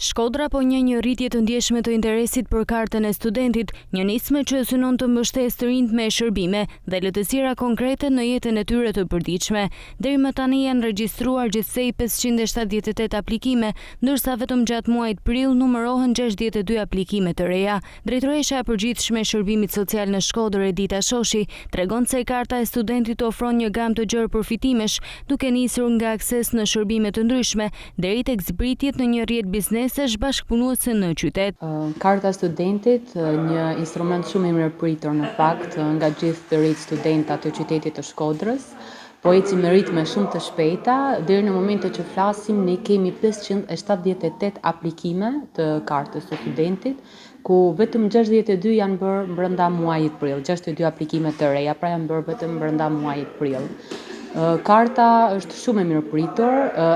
Shkodra po një rritje të ndjeshme të interesit për kartën e studentit, një nisme që synon të mbështesë të rinjt me shërbime dhe lehtësira konkrete në jetën e tyre të përditshme. Deri më tani janë regjistruar gjithsej 578 aplikime, ndërsa vetëm gjatë muajit prill numërohen 62 aplikime të reja. Drejtoresha e përgjithshme e shërbimit social në Shkodër, Edita Shoshi, tregon se karta e studentit ofron një gamë të gjerë përfitimesh, duke nisur nga akses në shërbime të ndryshme deri tek zbritjet në një rrjet biznes bashkëpunuese në qytet. Karta studentit, një instrument shumë i mirëpritur në fakt nga gjithë të rinjt studentë të qytetit të Shkodrës, po eci me ritme shumë të shpejta. Deri në momentin që flasim, ne kemi 578 aplikime të kartës së studentit, ku vetëm 62 janë bërë brenda muajit prill, 62 aplikime të reja, pra janë bërë vetëm brenda muajit prill. Karta është shumë e mirëpritur,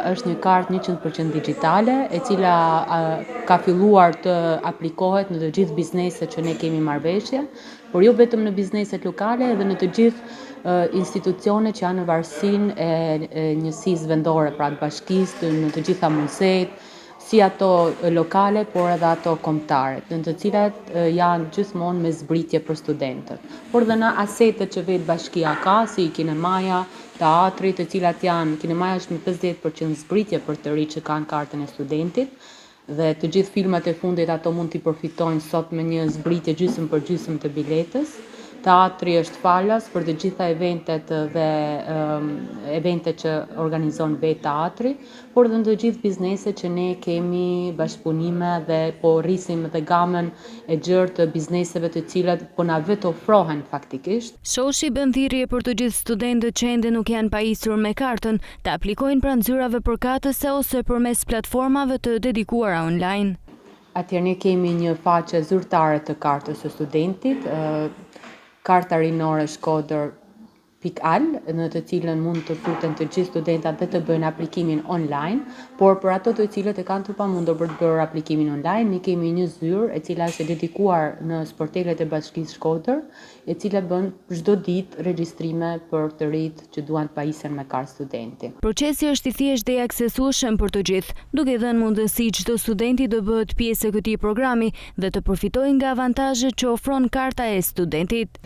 është një kartë 100% digjitale, e cila ka filluar të aplikohet në të gjithë bizneset që ne kemi marrëveshje, por jo vetëm në bizneset lokale, edhe në të gjithë institucionet që janë në varësinë e njësisë vendore, pra të bashkisë, në të gjitha muzeet, si ato lokale, por edhe ato kombëtare, në të cilat janë gjithmonë me zbritje për studentët. Por dhe në asetet që vetë bashkia ka, si kinemaja, teatri, të cilat janë, kinemaja është me 50% zbritje për të rinjt që kanë kartën e studentit, dhe të gjithë filmat e fundit ato mund t'i përfitojnë sot me një zbritje gjysmë për gjysmë të biletës. Teatri është falas për të gjitha eventet dhe eventet që organizon vetë teatri, por dhe në të gjithë bizneset që ne kemi bashkëpunime dhe po rrisim dhe gamën e gjerë të bizneseve të cilat po na vetë ofrohen faktikisht. Shoshi bën thirrje për të gjithë studentët që ende nuk janë pajisur me kartën, të aplikojnë pranë zyrave përkatëse ose përmes platformave të dedikuara online. Atëherë ne kemi një faqe zyrtare të kartës së studentit, Karta rinore Shkodër.al, në të cilën mund të futen të gjithë studentat dhe të bëjnë aplikimin online, por për ato të cilët e kanë të pamundur për të bërë aplikimin online, ne kemi një zyrë e cila është dedikuar në sportelet e Bashkisë Shkodër, e cila bën çdo ditë regjistrime për të rinjt që duan të pajisen me kartë studenti. Procesi është i thjeshtë dhe i aksesueshëm për të gjithë, duke dhënë mundësi çdo studenti të bëhet pjesë e këtij programi dhe të përfitojë nga avantazhet që ofron karta e studentit.